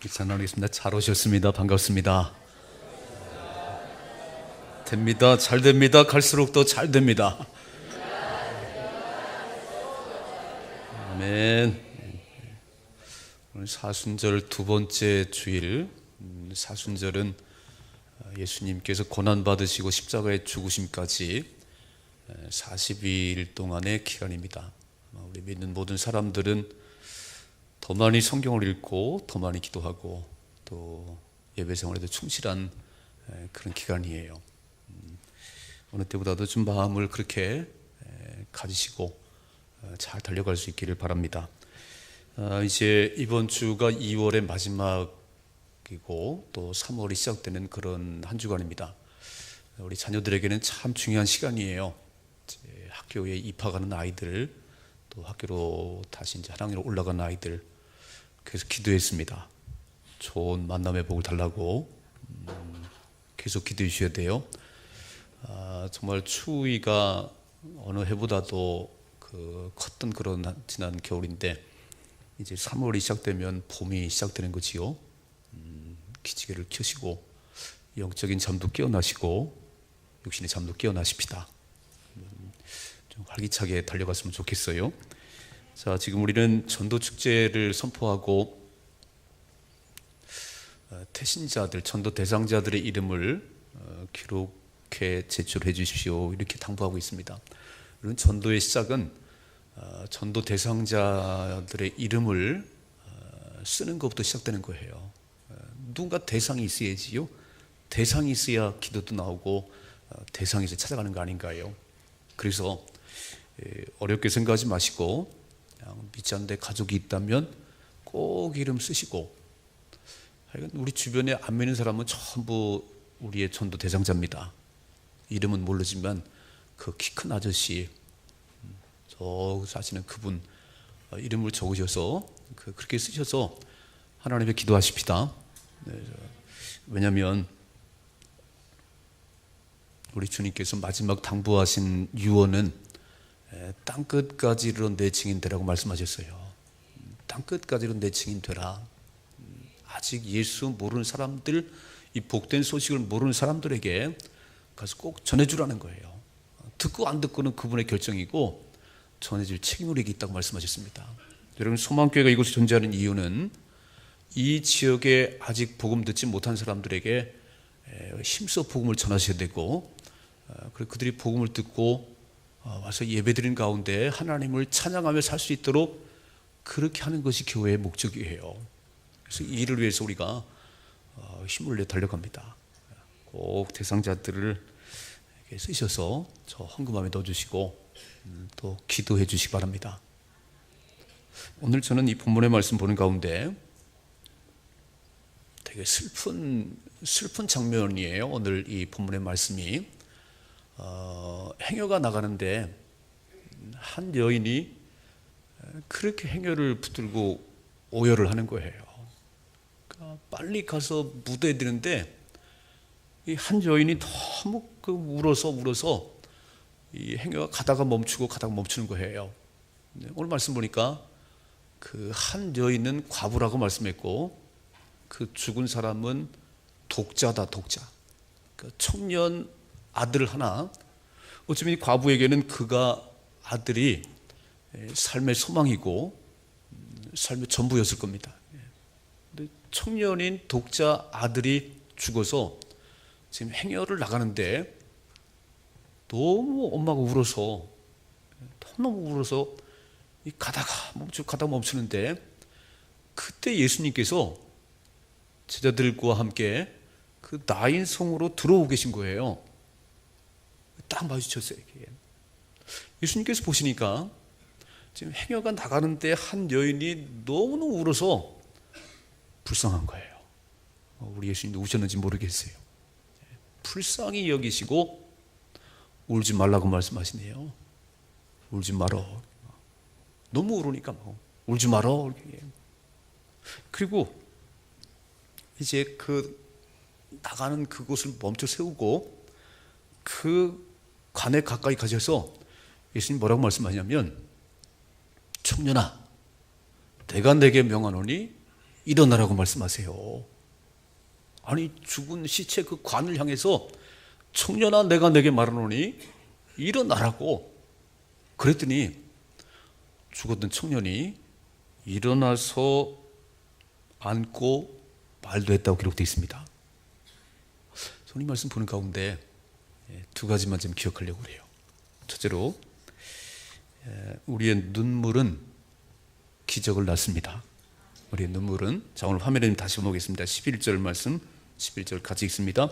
찬양하겠습니다. 잘 오셨습니다. 반갑습니다. 됩니다. 잘 됩니다. 갈수록 더 잘 됩니다. 아멘. 오늘 사순절 두 번째 주일. 사순절은 예수님께서 고난받으시고 십자가에 죽으심까지 40일 동안의 기간입니다. 우리 믿는 모든 사람들은 더 많이 성경을 읽고 더 많이 기도하고 또 예배 생활에도 충실한 그런 기간이에요. 어느 때보다도 좀 마음을 그렇게 가지시고 잘 달려갈 수 있기를 바랍니다. 이제 이번 주가 2월의 마지막이고 또 3월이 시작되는 그런 한 주간입니다. 우리 자녀들에게는 참 중요한 시간이에요. 학교에 입학하는 아이들, 또 학교로 다시 이제 한 학년으로 올라가는 아이들, 그래서 기도했습니다. 좋은 만남의 복을 달라고 계속 기도해 주셔야 돼요. 정말 추위가 어느 해보다도 컸던 그런 지난 겨울인데 이제 3월이 시작되면 봄이 시작되는 거지요. 기지개를 켜시고 영적인 잠도 깨어나시고 육신의 잠도 깨어나십시다. 좀 활기차게 달려갔으면 좋겠어요. 자, 지금 우리는 전도 축제를 선포하고 태신자들, 전도 대상자들의 이름을 기록해 제출해 주십시오. 이렇게 당부하고 있습니다. 그런 전도의 시작은 전도 대상자들의 이름을 쓰는 것부터 시작되는 거예요. 누군가 대상이 있어야지요. 대상이 있어야 기도도 나오고 대상에서 찾아가는 거 아닌가요? 그래서 어렵게 생각하지 마시고 믿지 않는데 가족이 있다면 꼭 이름 쓰시고, 우리 주변에 안 믿는 사람은 전부 우리의 전도 대상자입니다. 이름은 모르지만 그 키 큰 아저씨, 저 사시는 그분 이름을 적으셔서 그렇게 쓰셔서 하나님께 기도하십시다. 왜냐하면 우리 주님께서 마지막 당부하신 유언은 땅끝까지 이르러 내 증인 되라고 말씀하셨어요. 땅끝까지 이르러 내 증인 되라. 아직 예수 모르는 사람들, 이 복된 소식을 모르는 사람들에게 가서 꼭 전해주라는 거예요. 듣고 안 듣고는 그분의 결정이고 전해질 책임 우리에게 있다고 말씀하셨습니다. 여러분, 소망교회가 이곳에 존재하는 이유는 이 지역에 아직 복음 듣지 못한 사람들에게 힘써 복음을 전하셔야 되고, 그리고 그들이 복음을 듣고 와서 예배드리는 가운데 하나님을 찬양하며 살 수 있도록 그렇게 하는 것이 교회의 목적이에요. 그래서 이 일을 위해서 우리가 힘을 내 달려갑니다. 꼭 대상자들을 쓰셔서 저 헌금함에 넣어주시고 또 기도해 주시기 바랍니다. 오늘 저는 이 본문의 말씀 보는 가운데 되게 슬픈 장면이에요. 오늘 이 본문의 말씀이 행여가 나가는데 한 여인이 그렇게 행여를 붙들고 오열을 하는 거예요. 그러니까 빨리 가서 묻어야 되는데 이 한 여인이 너무 울어서 이 행여가 가다가 멈추는 거예요. 오늘 말씀 보니까 그 한 여인은 과부라고 말씀했고 그 죽은 사람은 독자다, 독자. 그 청년 아들 하나, 어쩌면 이 과부에게는 그가 아들이 삶의 소망이고 삶의 전부였을 겁니다. 근데 청년인 독자 아들이 죽어서 지금 행여를 나가는데 너무 엄마가 울어서 가다가 멈추는데 그때 예수님께서 제자들과 함께 그 나인 성으로 들어오고 계신 거예요. 딱 마주쳤어요. 예수님께서 보시니까 지금 행여가 나가는데 한 여인이 너무너무 울어서 불쌍한 거예요. 우리 예수님도 우셨는지 모르겠어요. 불쌍히 여기시고 울지 말라고 말씀하시네요. 울지 말어. 너무 울으니까 울지 말어. 그리고 이제 나가는 그곳을 멈춰 세우고 그 관에 가까이 가셔서 예수님 뭐라고 말씀하냐면, 청년아, 내가 내게 명하노니 일어나라고 말씀하세요. 아니, 죽은 시체 그 관을 향해서 청년아, 내가 내게 말하노니 일어나라고. 그랬더니 죽었던 청년이 일어나서 앉고 말도 했다고 기록되어 있습니다. 저는 이 말씀 보는 가운데 두 가지만 좀 기억하려고 해요. 첫째로, 우리의 눈물은 기적을 낳습니다. 우리의 눈물은, 자, 오늘 화면에 다시 보겠습니다. 11절 말씀, 11절 같이 읽습니다.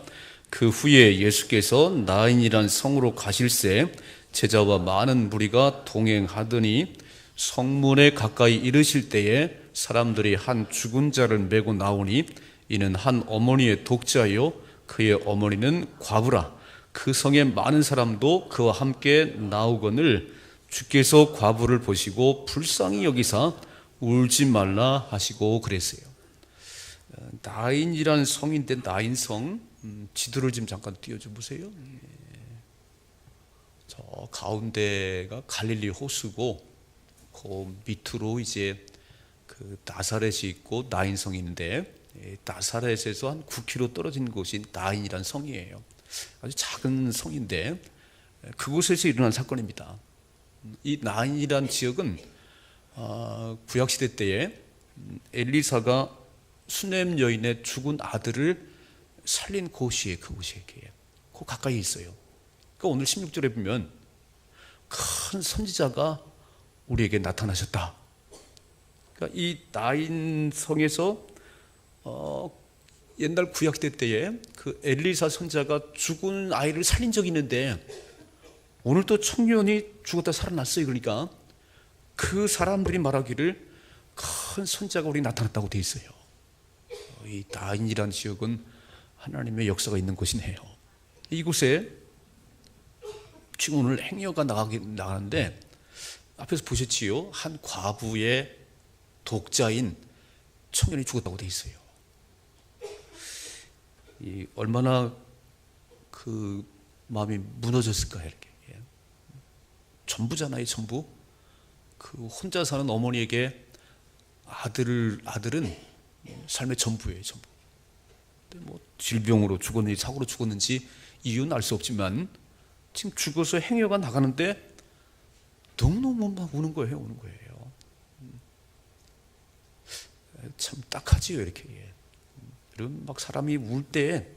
그 후에 예수께서 나인이란 성으로 가실새 제자와 많은 무리가 동행하더니 성문에 가까이 이르실 때에 사람들이 한 죽은 자를 메고 나오니 이는 한 어머니의 독자요 그의 어머니는 과부라. 그 성에 많은 사람도 그와 함께 나오거늘 주께서 과부를 보시고 불쌍히 여기사 울지 말라 하시고 그랬어요. 나인이라는 성인데, 나인성 지도를 좀 잠깐 띄워줘 보세요. 저 가운데가 갈릴리 호수고 그 밑으로 이제 그 나사렛이 있고 나인성이 있는데, 나사렛에서 한 9km 떨어진 곳이 나인이라는 성이에요. 아주 작은 성인데 그곳에서 일어난 사건입니다. 이 나인이라는 지역은 구약시대 때에 엘리사가 수넴 여인의 죽은 아들을 살린 곳이에요. 그곳이 그 가까이 있어요. 그러니까 오늘 16절에 보면 큰 선지자가 우리에게 나타나셨다. 그러니까 이 나인성에서 옛날 구약시대 때에 그 엘리사 선지자가 죽은 아이를 살린 적이 있는데 오늘 또 청년이 죽었다 살아났어요. 그러니까 그 사람들이 말하기를 큰 선지자가 우리에게 나타났다고 돼 있어요. 이 나인이라는 지역은 하나님의 역사가 있는 곳이네요. 이곳에 지금 오늘 행여가 나가는데 앞에서 보셨지요? 한 과부의 독자인 청년이 죽었다고 돼 있어요. 이 얼마나 그 마음이 무너졌을까요? 이렇게 전부잖아요, 전부. 그 혼자 사는 어머니에게 아들은 삶의 전부예요, 전부. 근데 뭐 질병으로 죽었는지 사고로 죽었는지 이유는 알 수 없지만 지금 죽어서 행여가 나가는데 너무너무 막 우는 거예요. 참 딱하지요, 이렇게. 이런 막 사람이 울 때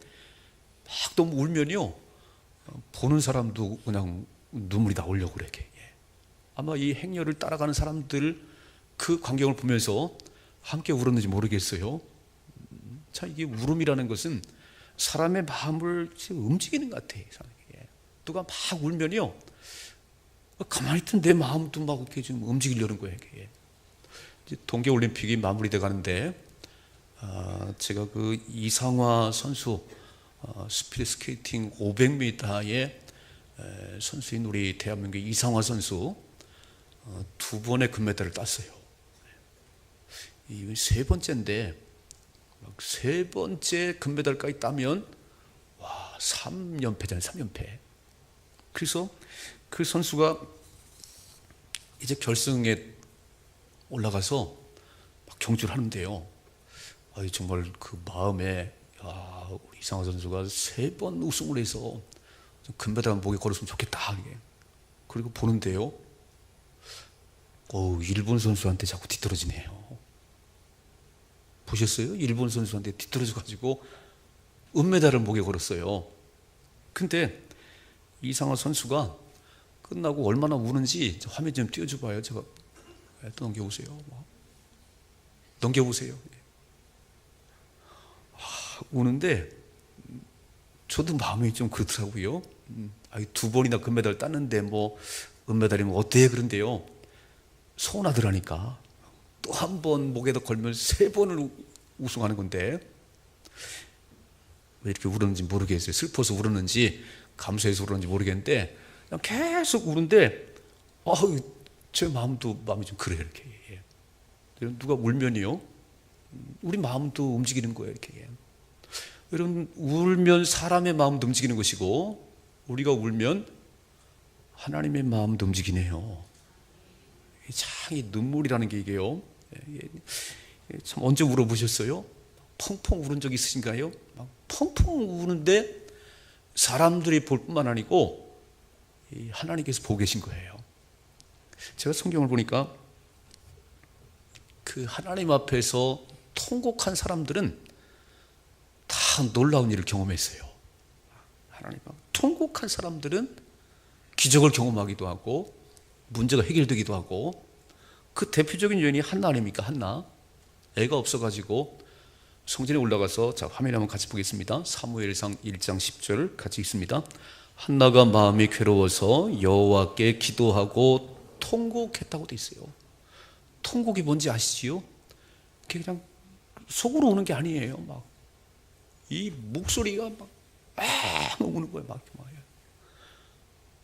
막 너무 울면요, 보는 사람도 그냥 눈물이 나오려고 그래. 아마 이 행여를 따라가는 사람들 그 광경을 보면서 함께 울었는지 모르겠어요. 자, 이게 울음이라는 것은 사람의 마음을 움직이는 것 같아요. 누가 막 울면요, 가만히 있던 내 마음도 막 이렇게 좀 움직이려는 거예요. 이제 동계올림픽이 마무리돼 가는데, 제가 그 이상화 선수, 스피드 스케이팅 500m의 선수인 우리 대한민국 이상화 선수 2번의 금메달을 땄어요. 이건 3번째인데 막 3번째 금메달까지 따면 와, 3연패잖아요. 3연패. 그래서 그 선수가 이제 결승에 올라가서 막 경주를 하는데요, 정말 그 마음에, 우리 이상화 선수가 3번 우승을 해서 금메달 목에 걸었으면 좋겠다. 그리고 보는데요, 일본 선수한테 자꾸 뒤떨어지네요. 보셨어요? 일본 선수한테 뒤떨어져가지고 은메달을 목에 걸었어요. 근데 이상화 선수가 끝나고 얼마나 우는지 화면 좀 띄워줘 봐요. 제가 또 넘겨보세요. 넘겨보세요. 우는데 저도 마음이 좀 그렇더라고요. 2번이나 금메달 땄는데 뭐 은메달이면 어때? 그런데요, 서운하더라니까. 또 한 번 목에다 걸면 3번을 우승하는 건데 왜 이렇게 울었는지 모르겠어요. 슬퍼서 울었는지 감사해서 울었는지 모르겠는데 그냥 계속 우는데 제 마음이 좀 그래요. 이렇게. 누가 울면요, 우리 마음도 움직이는 거예요. 이렇게. 여러분, 울면 사람의 마음도 움직이는 것이고 우리가 울면 하나님의 마음도 움직이네요. 참, 이 눈물이라는 게 이게요, 참 언제 울어보셨어요? 펑펑 우는 적 있으신가요? 막 펑펑 우는데 사람들이 볼 뿐만 아니고 하나님께서 보고 계신 거예요. 제가 성경을 보니까 그 하나님 앞에서 통곡한 사람들은 다 놀라운 일을 경험했어요. 하나님 앞 통곡한 사람들은 기적을 경험하기도 하고 문제가 해결되기도 하고, 그 대표적인 요인이 한나 아닙니까? 한나. 애가 없어가지고 성전에 올라가서, 자 화면에 한번 같이 보겠습니다. 사무엘상 1장 10절 같이 읽습니다. 한나가 마음이 괴로워서 여호와께 기도하고 통곡했다고 돼 있어요. 통곡이 뭔지 아시지요? 그냥 속으로 우는 게 아니에요. 막 이 목소리가 막 우는 거예요. 막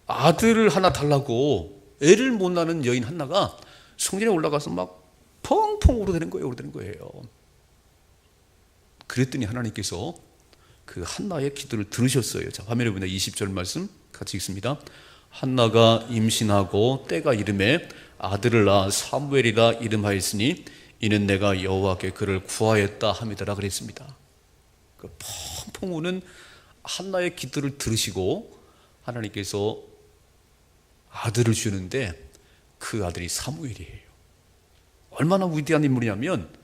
아들을 하나 달라고 애를 못 낳는 여인 한나가 성전에 올라가서 막 펑펑 울어대는 거예요. 그랬더니 하나님께서 그 한나의 기도를 들으셨어요. 자, 화면에 보면 20절 말씀 같이 읽습니다. 한나가 임신하고 때가 이름에 아들을 낳아 사무엘이라 이름하였으니 이는 내가 여호와께 그를 구하였다 함이더라 그랬습니다. 그 펑펑 우는 한나의 기도를 들으시고 하나님께서 아들을 주는데 그 아들이 사무엘이에요. 얼마나 위대한 인물이냐면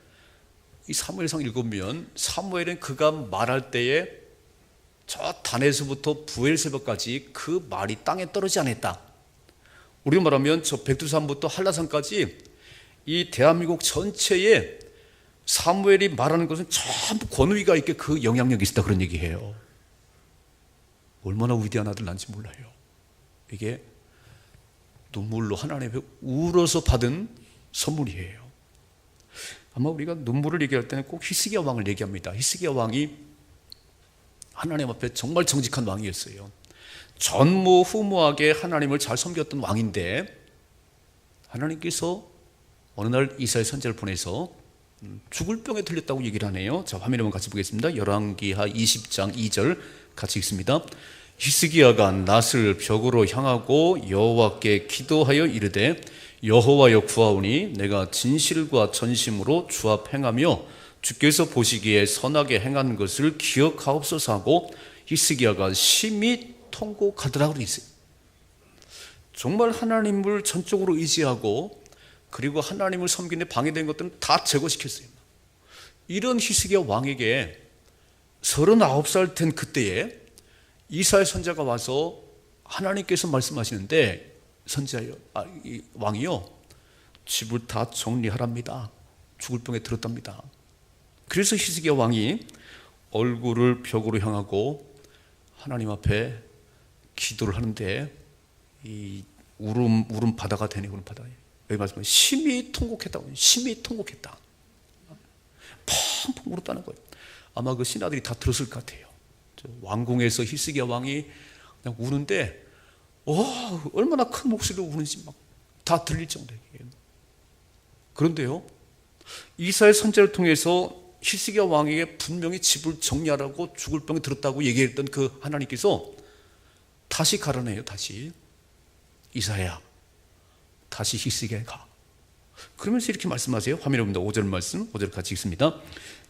이 사무엘상 읽으면 사무엘은 그가 말할 때에 저 단에서부터 부엘세바까지 그 말이 땅에 떨어지지 않았다. 우리가 말하면 저 백두산부터 한라산까지 이 대한민국 전체에 사무엘이 말하는 것은 전부 권위가 있게 그 영향력이 있다, 그런 얘기해요. 얼마나 위대한 아들 난지 몰라요. 이게 눈물로 하나님 앞에 울어서 받은 선물이에요. 아마 우리가 눈물을 얘기할 때는 꼭 히스기야 왕을 얘기합니다. 히스기야 왕이 하나님 앞에 정말 정직한 왕이었어요. 전무후무하게 하나님을 잘 섬겼던 왕인데 하나님께서 어느 날 이사야 선지자를 보내서 죽을 병에 들렸다고 얘기를 하네요. 자, 화면에 한번 같이 보겠습니다. 열왕기하 20장 2절 같이 읽습니다. 히스기야가 낫을 벽으로 향하고 여호와께 기도하여 이르되 여호와여 구하오니 내가 진실과 전심으로 주 앞 행하며 주께서 보시기에 선하게 행한 것을 기억하옵소서 하고 히스기야가 심히 통곡하더라 그랬어요. 정말 하나님을 전적으로 의지하고 그리고 하나님을 섬기는 방해된 것들은 다 제거시켰어요. 이런 히스기야 왕에게 39살 된 그때에 이사야 선지자가 와서 하나님께서 말씀하시는데 이 왕이요, 집을 다 정리하랍니다. 죽을 병에 들었답니다. 그래서 히스기야 왕이 얼굴을 벽으로 향하고 하나님 앞에 기도를 하는데 이 울음 바다가 되네. 울음 바다. 여기 말씀은 심히 통곡했다고. 심히 통곡했다. 펑펑 울었다는 거예요. 아마 그 신하들이 다 들었을 것 같아요. 왕궁에서 히스기야 왕이 그냥 우는데 얼마나 큰 목소리로 우는지 막 다 들릴 정도예요. 그런데요, 이사야 선지자를 통해서 히스기야 왕에게 분명히 집을 정리하라고 죽을 병에 들었다고 얘기했던 그 하나님께서 다시 가라네요. 다시 이사야, 다시 히스기야에 가. 그러면서 이렇게 말씀하세요. 화면에 봅니다. 5절 말씀, 5절 같이 읽습니다.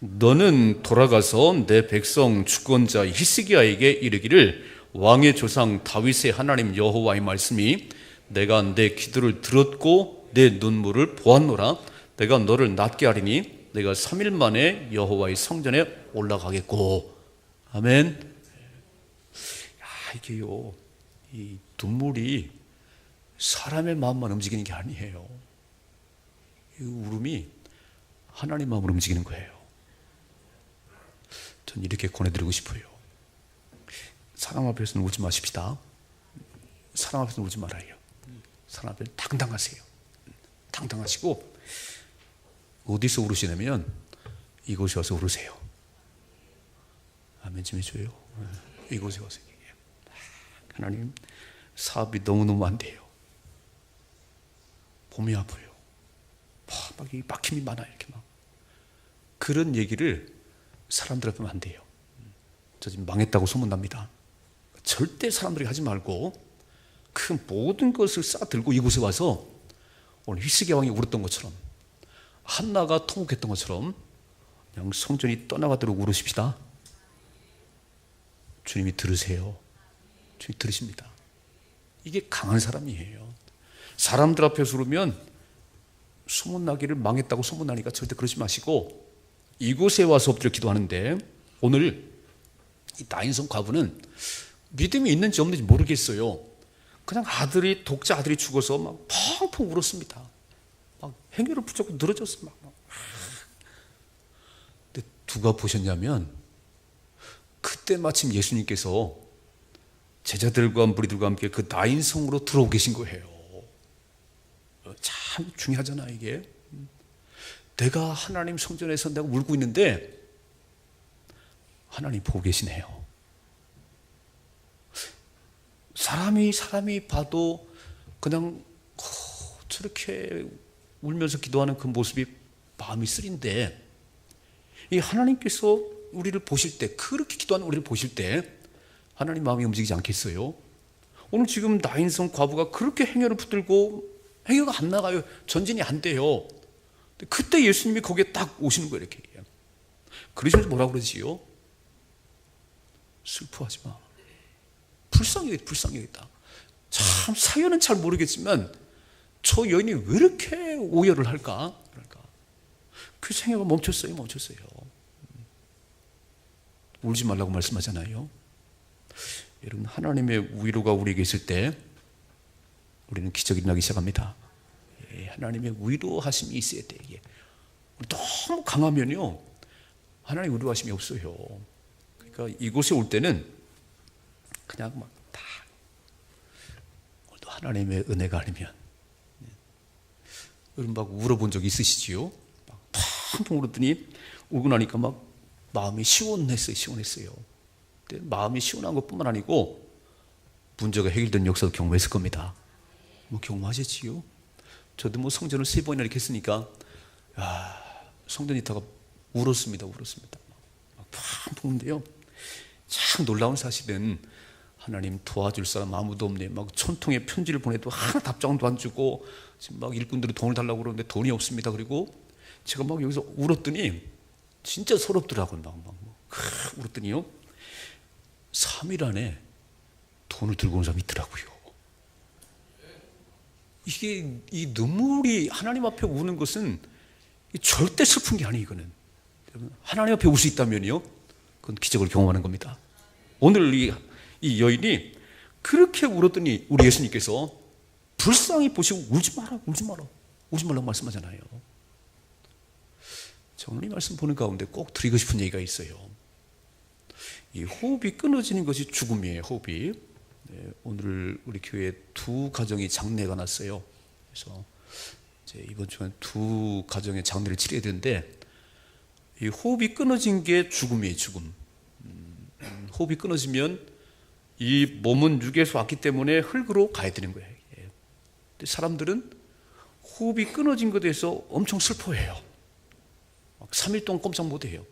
너는 돌아가서 내 백성 주권자 히스기야에게 이르기를 왕의 조상 다윗의 하나님 여호와의 말씀이 내가 내 기도를 들었고 내 눈물을 보았노라. 내가 너를 낫게 하리니 내가 3일 만에 여호와의 성전에 올라가겠고. 아멘. 이게요, 이 눈물이 사람의 마음만 움직이는 게 아니에요. 이 울음이 하나님 마음을 움직이는 거예요. 전 이렇게 권해드리고 싶어요. 사람 앞에서는 울지 마십시다. 사람 앞에서는 울지 말아요. 사람 앞에 당당하세요. 당당하시고 어디서 울으시냐면 이곳에 와서 울으세요. 아멘 좀 해줘요. 이곳에 와서. 하나님, 사업이 너무너무 안 돼요. 몸이 아파요. 막 이 막힘이 많아요. 이렇게 막 그런 얘기를 사람들 앞에 하면 안 돼요. 저 지금 망했다고 소문납니다. 절대 사람들이 하지 말고 그 모든 것을 싸들고 이곳에 와서 오늘 히스기야 왕이 울었던 것처럼 한나가 통곡했던 것처럼 그냥 성전이 떠나가도록 울으십시다. 주님이 들으세요. 주님이 들으십니다. 이게 강한 사람이에요. 사람들 앞에서 울으면 소문나기를 망했다고 소문나니까 절대 그러지 마시고 이곳에 와서 엎드려 기도하는데, 오늘 이 나인성 과부는 믿음이 있는지 없는지 모르겠어요. 그냥 독자 아들이 죽어서 막 펑펑 울었습니다. 막 행위를 붙잡고 늘어졌어. 막. 근데 누가 보셨냐면, 그때 마침 예수님께서 제자들과 무리들과 함께 그 나인성으로 들어오고 계신 거예요. 참 중요하잖아 이게. 내가 하나님 성전에서 내가 울고 있는데 하나님 보고 계시네요. 사람이 봐도 그냥 저렇게 울면서 기도하는 그 모습이 마음이 쓰린데, 이 하나님께서 우리를 보실 때, 그렇게 기도하는 우리를 보실 때 하나님 마음이 움직이지 않겠어요? 오늘 지금 나인성 과부가 그렇게 행여를 붙들고 행여가 안 나가요. 전진이 안 돼요. 그때 예수님이 거기에 딱 오시는 거예요. 이렇게. 그러시면서 뭐라고 그러지요? 슬퍼하지 마. 불쌍하겠다. 참 사연은 잘 모르겠지만 저 여인이 왜 이렇게 오열을 할까? 그러니까 그 생애가 멈췄어요. 울지 말라고 말씀하잖아요. 여러분, 하나님의 위로가 우리에게 있을 때 우리는 기적이 일어나기 시작합니다. 하나님의 위로하심이 있어야 돼. 너무 강하면요, 하나님 위로하심이 없어요. 그러니까 이곳에 올 때는 그냥 막 다, 오늘도 하나님의 은혜가 아니면, 여러분 막 울어본 적 있으시지요? 막 펑펑 울었더니 울고 나니까 막 마음이 시원했어요. 근데 마음이 시원한 것뿐만 아니고 문제가 해결된 역사도 경험했을 겁니다. 뭐 경험하셨지요? 저도 뭐 성전을 3번이나 이렇게 했으니까, 성전이 다가 울었습니다. 막 펑펑 우는데요. 참 놀라운 사실은 하나님 도와줄 사람 아무도 없네. 막 1000통의 편지를 보내도 하나 답장도 안 주고, 지금 막 일꾼들이 돈을 달라고 그러는데 돈이 없습니다. 그리고 제가 막 여기서 울었더니 진짜 서럽더라고요. 막 울었더니요, 3일 안에 돈을 들고 온 사람이 있더라고요. 이게, 이 눈물이 하나님 앞에 우는 것은 절대 슬픈 게 아니에요. 이거는 하나님 앞에 울 수 있다면요, 그건 기적을 경험하는 겁니다. 오늘 이 여인이 그렇게 울었더니 우리 예수님께서 불쌍히 보시고 울지 말라고 말씀하잖아요. 저 오늘 이 말씀 보는 가운데 꼭 드리고 싶은 얘기가 있어요. 이 호흡이 끊어지는 것이 죽음이에요. 호흡이. 오늘 우리 교회에 2 가정이 장례가 났어요. 그래서 이제 이번 주에 2 가정의 장례를 치러야 되는데, 이 호흡이 끊어진 게 죽음이에요. 죽음. 호흡이 끊어지면 이 몸은 육에서 왔기 때문에 흙으로 가야 되는 거예요. 근데 사람들은 호흡이 끊어진 것에 대해서 엄청 슬퍼해요. 막 3일 동안 꼼짝 못해요.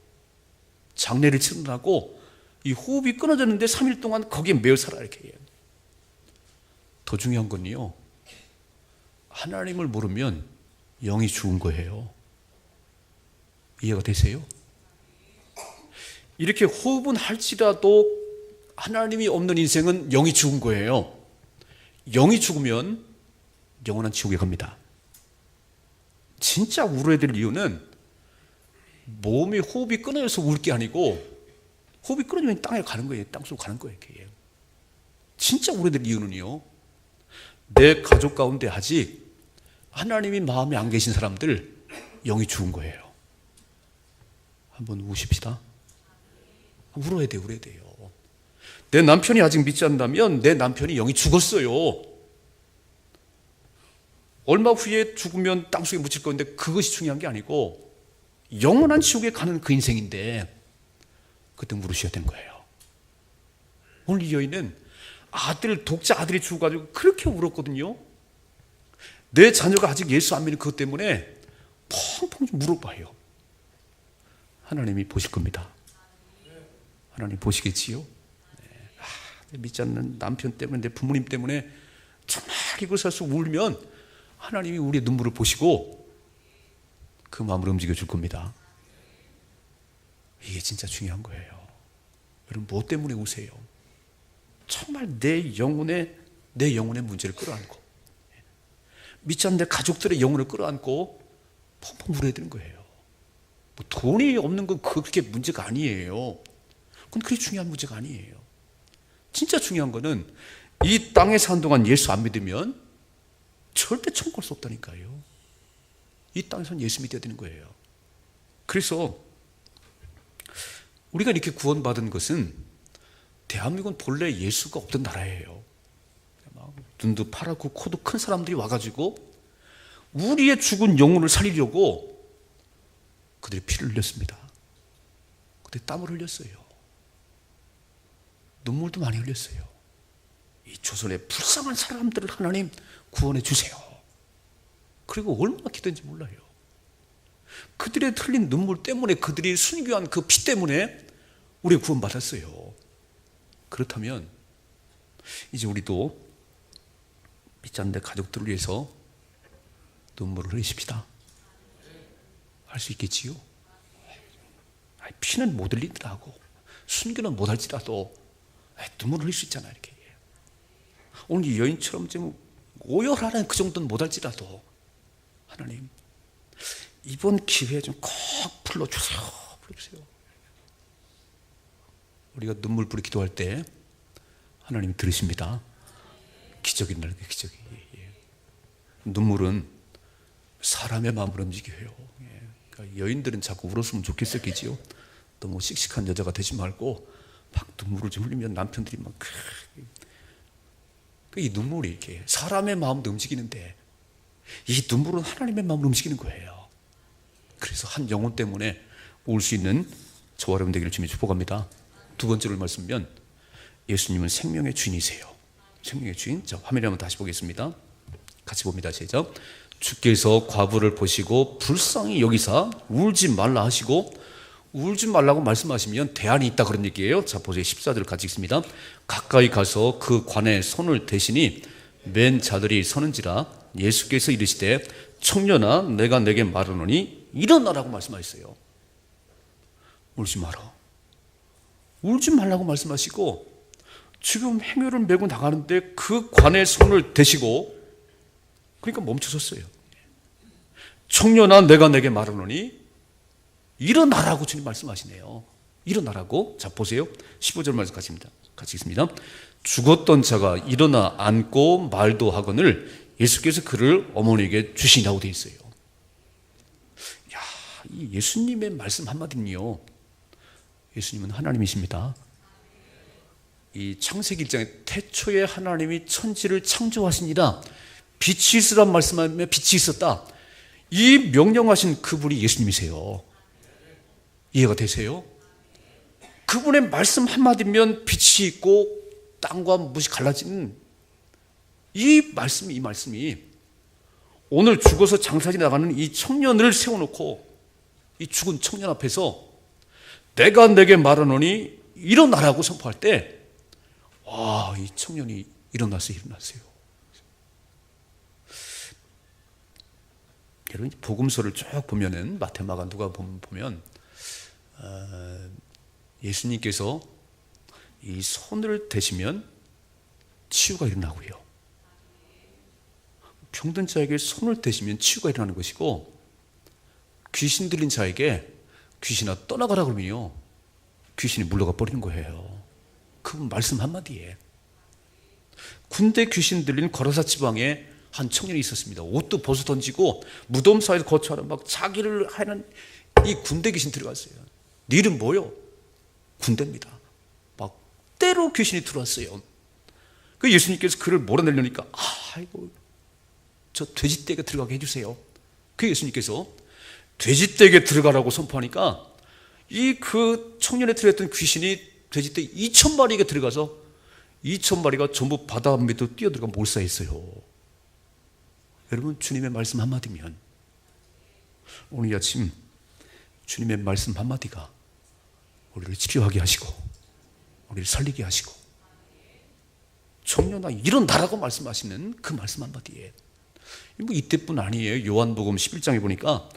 장례를 치르고 이 호흡이 끊어졌는데 3일 동안 거기에 매여 살아 이렇게 해요. 더 중요한 건요, 하나님을 모르면 영이 죽은 거예요. 이해가 되세요? 이렇게 호흡은 할지라도 하나님이 없는 인생은 영이 죽은 거예요. 영이 죽으면 영원한 지옥에 갑니다. 진짜 울어야 될 이유는 몸이 호흡이 끊어져서 울 게 아니고, 호흡이 끊어지면 땅에 가는 거예요. 땅속으로 가는 거예요. 이렇게. 진짜 울어야 될 이유는요, 내 가족 가운데 아직 하나님이 마음에 안 계신 사람들 영이 죽은 거예요. 한번 우십시다. 울어야 돼요. 내 남편이 아직 믿지 않는다면 내 남편이 영이 죽었어요. 얼마 후에 죽으면 땅속에 묻힐 건데 그것이 중요한 게 아니고 영원한 지옥에 가는 그 인생인데, 그때 물으셔야 되는 거예요. 오늘 이 여인은 독자 아들이 죽어가지고 그렇게 울었거든요. 내 자녀가 아직 예수 안 믿는 그것 때문에 펑펑 물어봐요. 하나님이 보실 겁니다. 하나님 보시겠지요? 믿지 않는 남편 때문에, 내 부모님 때문에 정말 이곳에서 울면 하나님이 우리의 눈물을 보시고 그 마음을 움직여 줄 겁니다. 이게 진짜 중요한 거예요. 여러분, 뭐 때문에 우세요? 정말 내 영혼의 문제를 끌어안고, 믿지 않는 내 가족들의 영혼을 끌어안고 펑펑 울어야 되는 거예요. 뭐 돈이 없는 건 그렇게 문제가 아니에요. 그건 그렇게 중요한 문제가 아니에요. 진짜 중요한 거는 이 땅에 사는 동안 예수 안 믿으면 절대 천국 갈 수 없다니까요. 이 땅에서는 예수 믿어야 되는 거예요. 그래서 우리가 이렇게 구원받은 것은, 대한민국은 본래 예수가 없던 나라예요. 눈도 파랗고 코도 큰 사람들이 와가지고 우리의 죽은 영혼을 살리려고 그들이 피를 흘렸습니다. 그들이 땀을 흘렸어요. 눈물도 많이 흘렸어요. 이 조선의 불쌍한 사람들을 하나님 구원해 주세요. 그리고 얼마나 기도했는지 몰라요. 그들의 흘린 눈물 때문에, 그들이 순교한 그 피 때문에 우리가 구원받았어요. 그렇다면 이제 우리도 믿지 않는 가족들을 위해서 눈물을 흘리십시다. 할 수 있겠지요? 피는 못 흘리더라고, 순교는 못 할지라도 눈물을 흘릴 수 있잖아요. 이렇게. 오늘 이 여인처럼 좀 오열하는 그 정도는 못 할지라도 하나님, 이번 기회에 좀 꼭 불러주세요. 우리가 눈물 부리 기도할 때 하나님이 들으십니다. 기적이 일어나는 거예요. 기적이. 눈물은 사람의 마음을 움직여요. 그러니까 여인들은 자꾸 울었으면 좋겠었겠지요. 너무 씩씩한 여자가 되지 말고 막 눈물을 좀 흘리면 남편들이 막, 이 눈물이 이렇게 사람의 마음도 움직이는데, 이 눈물은 하나님의 마음을 움직이는 거예요. 그래서 한 영혼 때문에 울 수 있는 저와 여러분 되기를 주님이 축복합니다. 두 번째로 말씀면, 예수님은 생명의 주인이세요. 생명의 주인. 자, 화면에 한번 다시 보겠습니다. 같이 봅니다. 시작. 주께서 과부를 보시고 불쌍히 여기사 울지 말라 하시고, 울지 말라고 말씀하시면 대안이 있다, 그런 얘기예요. 자, 보세요. 14절 같이 읽습니다. 가까이 가서 그 관에 손을 대시니 맨 자들이 서는지라. 예수께서 이르시되 청년아, 내가 내게 말하노니 일어나라고 말씀하셨어요. 울지 마라. 울지 말라고 말씀하시고, 지금 행여를 메고 나가는데 그 관에 손을 대시고, 그러니까 멈춰섰어요. 청년아, 내가 내게 말하노니 일어나라고 주님 말씀하시네요. 일어나라고. 자, 보세요. 15절 말씀 같이 읽습니다. 죽었던 자가 일어나 앉고 말도 하거늘 예수께서 그를 어머니에게 주시냐고 되어 있어요. 야, 이 예수님의 말씀 한마디는요, 예수님은 하나님이십니다. 이 창세기 1장에 태초에 하나님이 천지를 창조하시니라 빛이 있으란 말씀하며 빛이 있었다. 이 명령하신 그분이 예수님이세요. 이해가 되세요? 그분의 말씀 한마디면 빛이 있고 땅과 무엇이 갈라지는 이 말씀이 오늘 죽어서 장사지 나가는 이 청년을 세워놓고, 이 죽은 청년 앞에서 내가 내게 말하노니 일어나라고 선포할 때, 와, 이 청년이 일어났어요. 여러분, 복음서를 쭉 보면은 마태마가 누가 보면 예수님께서 이 손을 대시면 치유가 일어나고요, 병든 자에게 손을 대시면 치유가 일어나는 것이고, 귀신 들린 자에게 귀신아 떠나가라 그러면요, 귀신이 물러가 버리는 거예요. 그 말씀 한마디에. 군대 귀신 들린 거라사 지방에 한 청년이 있었습니다. 옷도 벗어 던지고 무덤 사이에서 거처하는 막 자기를 하는 이 군대 귀신 들어갔어요. 네 이름 뭐요? 군대입니다. 막 때로 귀신이 들어왔어요. 그 예수님께서 그를 몰아내려니까, 아이고, 저 돼지떼에 들어가게 해주세요. 그 예수님께서 돼지떼에 들어가라고 선포하니까 이 그 청년에 들어있던 귀신이 돼지떼 2,000마리가 들어가서 2,000마리가 전부 바다 밑으로 뛰어들어가 몰사했어요. 여러분, 주님의 말씀 한마디면, 오늘 이 아침 주님의 말씀 한마디가 우리를 치료하게 하시고 우리를 살리게 하시고, 청년아 일어나라고 말씀하시는 그 말씀 한마디에, 뭐 이때뿐 아니에요. 요한복음 11장에 보니까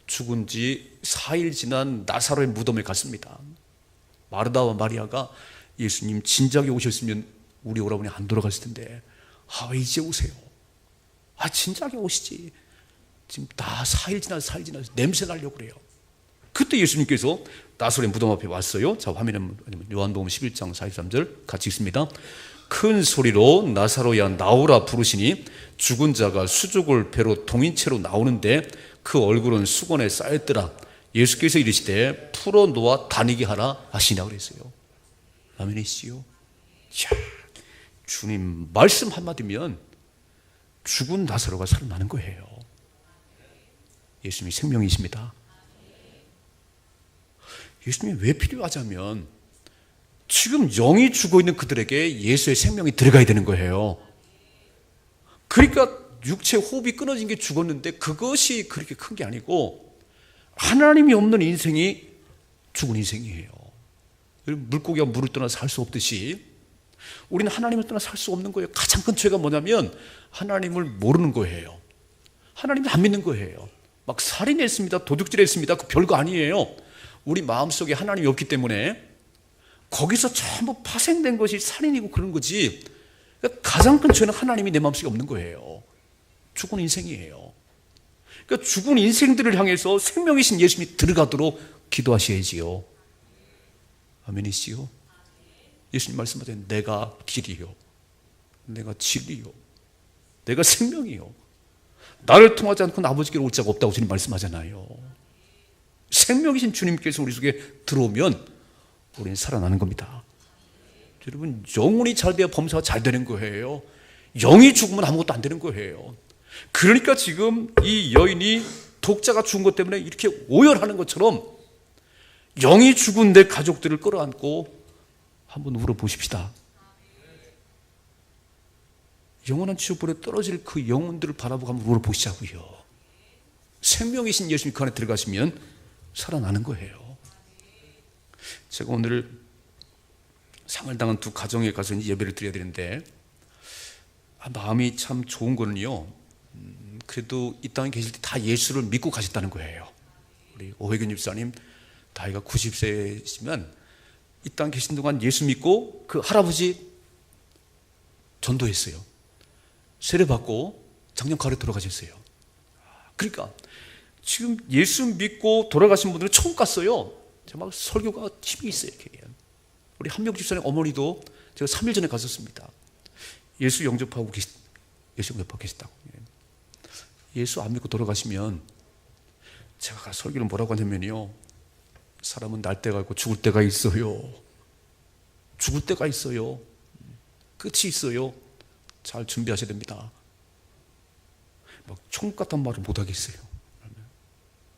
죽은 지 4일 지난 나사로의 무덤에 갔습니다. 마르다와 마리아가 예수님 진작에 오셨으면 우리 오라버니 안 돌아갔을 텐데 왜 이제 오세요? 진작에 오시지. 지금 다 4일 지나서 냄새 나려고 그래요. 그때 예수님께서 나사로의 무덤 앞에 왔어요. 자, 화면에 요한복음 11장 43절 같이 읽습니다. 큰 소리로 나사로야 나오라 부르시니 죽은 자가 수족을 배로 동인채로 나오는데 그 얼굴은 수건에 쌓였더라. 예수께서 이르시되 풀어놓아 다니게 하라 하시나 그랬어요. 아멘이시요. 주님 말씀 한마디면 죽은 나사로가 살아나는 거예요. 예수님이 생명이십니다. 예수님이 왜 필요하자면 지금 영이 죽어 있는 그들에게 예수의 생명이 들어가야 되는 거예요. 그러니까 육체 호흡이 끊어진 게 죽었는데 그것이 그렇게 큰 게 아니고 하나님이 없는 인생이 죽은 인생이에요. 물고기가 물을 떠나 살 수 없듯이 우리는 하나님을 떠나 살 수 없는 거예요. 가장 큰 죄가 뭐냐면 하나님을 모르는 거예요. 하나님을 안 믿는 거예요. 막 살인했습니다, 도둑질했습니다, 그 별거 아니에요. 우리 마음속에 하나님이 없기 때문에 거기서 전부 파생된 것이 살인이고 그런 거지. 그러니까 가장 큰 죄는 하나님이 내 마음속에 없는 거예요. 죽은 인생이에요. 그러니까 죽은 인생들을 향해서 생명이신 예수님이 들어가도록 기도하셔야지요. 아멘이시요. 예수님 말씀하세요. 내가 길이요, 내가 진리요, 내가 생명이요. 나를 통하지 않고는 아버지께로 올 자가 없다고 주님 말씀하잖아요. 생명이신 주님께서 우리 속에 들어오면 우리는 살아나는 겁니다. 여러분, 영혼이 잘 돼야 범사가 잘 되는 거예요. 영이 죽으면 아무것도 안 되는 거예요. 그러니까 지금 이 여인이 독자가 죽은 것 때문에 이렇게 오열하는 것처럼 영이 죽은 내 가족들을 끌어안고 한번 울어보십시다. 영원한 지옥불에 떨어질 그 영혼들을 바라보고 한번 울어보시자고요. 생명이신 예수님 그 안에 들어가시면 살아나는 거예요. 제가 오늘 상을 당한 두 가정에 가서 예배를 드려야 되는데 마음이 참 좋은 거는요, 그래도 이 땅에 계실 때 다 예수를 믿고 가셨다는 거예요. 우리 오혜균 집사님 나이가 90세이시면 이 땅에 계신 동안 예수 믿고 그 할아버지 전도했어요. 세례받고 작년 가을에 돌아가셨어요. 그러니까 지금 예수 믿고 돌아가신 분들은 천국 갔어요. 정말 설교가 힘이 있어요. 이렇게. 우리 한명 집사님 어머니도 제가 3일 전에 갔었습니다. 예수 영접하고 계시다고. 예수 안 믿고 돌아가시면 제가 설교를 뭐라고 하냐면요, 사람은 날 때가 있고 죽을 때가 있어요. 죽을 때가 있어요. 끝이 있어요. 잘 준비하셔야 됩니다. 막 천국 같단 말을 못 하겠어요.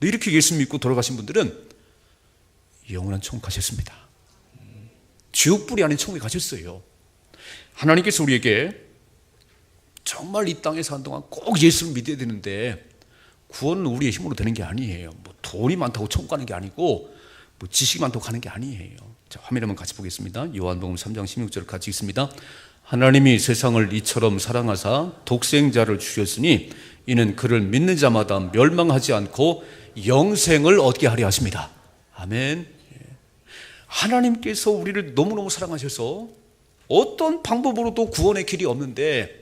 이렇게 예수 믿고 돌아가신 분들은 영원한 천국 가셨습니다. 지옥불이 아닌 천국에 가셨어요. 하나님께서 우리에게 정말 이 땅에 사는 동안 꼭 예수를 믿어야 되는데 구원은 우리의 힘으로 되는 게 아니에요. 뭐 돈이 많다고 천국 가는 게 아니고 뭐 지식이 많다고 가는 게 아니에요. 자, 화면에 한번 같이 보겠습니다. 요한복음 3장 16절 같이 읽습니다. 하나님이 세상을 이처럼 사랑하사 독생자를 주셨으니 이는 그를 믿는 자마다 멸망하지 않고 영생을 얻게 하려 하십니다. 아멘. 하나님께서 우리를 너무너무 사랑하셔서 어떤 방법으로도 구원의 길이 없는데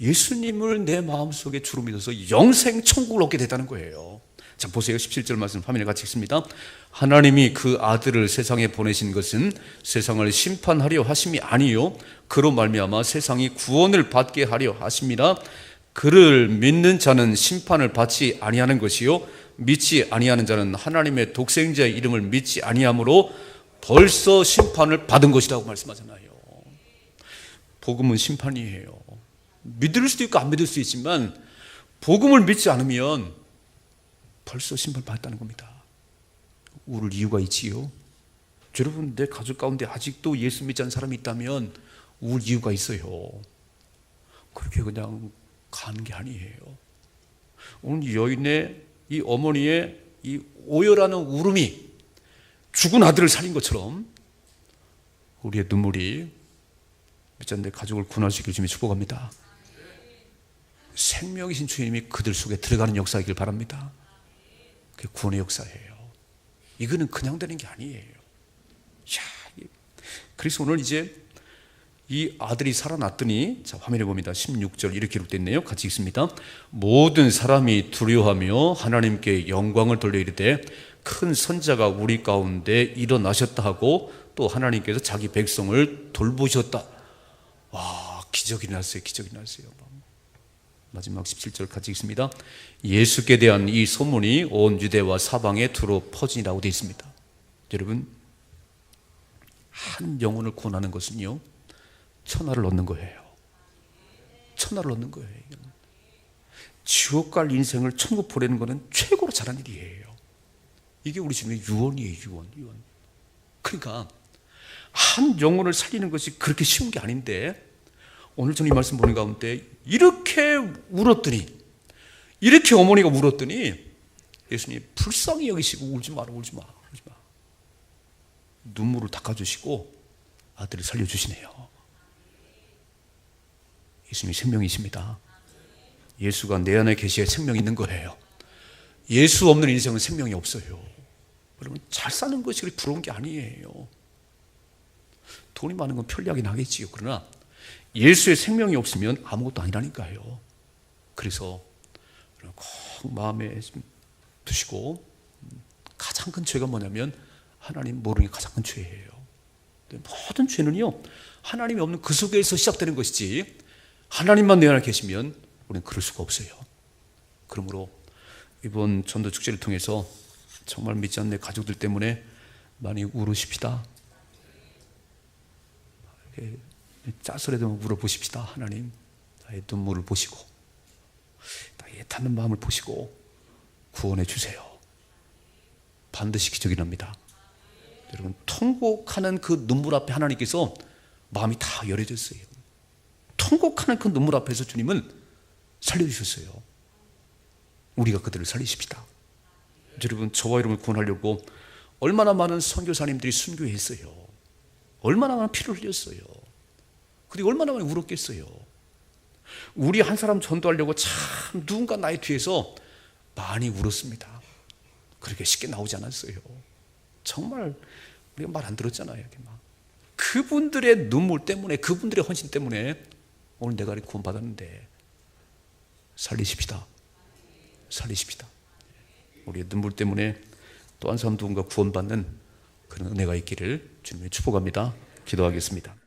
예수님을 내 마음속에 주로 믿어서 영생 천국을 얻게 됐다는 거예요. 자, 보세요. 17절 말씀 화면에 같이 읽습니다. 하나님이 그 아들을 세상에 보내신 것은 세상을 심판하려 하심이 아니요 그로 말미암아 세상이 구원을 받게 하려 하심이라. 그를 믿는 자는 심판을 받지 아니하는 것이요 믿지 아니하는 자는 하나님의 독생자의 이름을 믿지 아니하므로 벌써 심판을 받은 것이라고 말씀하잖아요. 복음은 심판이에요. 믿을 수도 있고 안 믿을 수 있지만 복음을 믿지 않으면 벌써 심판을 받았다는 겁니다. 울을 이유가 있지요. 여러분, 내 가족 가운데 아직도 예수 믿지 않는 사람이 있다면 울 이유가 있어요. 그렇게 그냥 가는 게 아니에요. 오늘 여인의 이 어머니의 이 오열하는 울음이 죽은 아들을 살린 것처럼 우리의 눈물이 믿지 않는 내 가족을 구원하시길 주님이 축복합니다. 생명이신 주님이 그들 속에 들어가는 역사이길 바랍니다. 그게 구원의 역사예요. 이거는 그냥 되는 게 아니에요. 그래서 오늘 이제 이 아들이 살아났더니, 자, 화면에 봅니다. 16절 이렇게 기록되어 있네요. 같이 읽습니다. 모든 사람이 두려워하며 하나님께 영광을 돌려 이르되 큰 선자가 우리 가운데 일어나셨다 하고 또 하나님께서 자기 백성을 돌보셨다. 와, 기적이 났어요. 기적이 났어요. 마지막 17절 같이 읽습니다. 예수께 대한 이 소문이 온 유대와 사방에 두루 퍼지니라고 되어 있습니다. 여러분, 한 영혼을 구원하는 것은요, 천하를 얻는 거예요. 천하를 얻는 거예요. 지옥 갈 인생을 천국 보내는 것은 최고로 잘한 일이에요. 이게 우리 주님의 유언이에요. 유언. 그러니까 한 영혼을 살리는 것이 그렇게 쉬운 게 아닌데, 오늘 저는 이 말씀 보는 가운데 이렇게 울었더니, 이렇게 어머니가 울었더니 예수님이 불쌍히 여기시고 울지 마라. 눈물을 닦아주시고 아들을 살려주시네요. 예수님이 생명이십니다. 예수가 내 안에 계시에 생명이 있는 거예요. 예수 없는 인생은 생명이 없어요. 여러분, 잘 사는 것이 그렇게 부러운 게 아니에요. 돈이 많은 건 편리하긴 하겠지요. 그러나 예수의 생명이 없으면 아무것도 아니라니까요. 그래서 꼭 마음에 두시고, 가장 큰 죄가 뭐냐면 하나님 모르는 게 가장 큰 죄예요. 모든 죄는요, 하나님이 없는 그 속에서 시작되는 것이지, 하나님만 내 안에 계시면 우리는 그럴 수가 없어요. 그러므로 이번 전도 축제를 통해서 정말 믿지 않는 가족들 때문에 많이 울으십시다. 짜서라도 울어보십시다. 하나님, 나의 눈물을 보시고 나의 타는 마음을 보시고 구원해 주세요. 반드시 기적이 납니다. 여러분, 통곡하는 그 눈물 앞에 하나님께서 마음이 다 열어졌어요. 통곡하는 그 눈물 앞에서 주님은 살려주셨어요. 우리가 그들을 살리십시다. 여러분, 저와 여러분을 구원하려고 얼마나 많은 선교사님들이 순교했어요. 얼마나 많은 피를 흘렸어요. 그리고 얼마나 많이 울었겠어요. 우리 한 사람 전도하려고 참 누군가 나의 뒤에서 많이 울었습니다. 그렇게 쉽게 나오지 않았어요. 정말 우리가 말 안 들었잖아요. 이렇게 막. 그분들의 눈물 때문에, 그분들의 헌신 때문에 오늘 내가 이렇게 구원받았는데, 살리십시다. 우리의 눈물 때문에 또 한 사람 누군가 구원받는 그런 은혜가 있기를 주님의 축복합니다. 기도하겠습니다.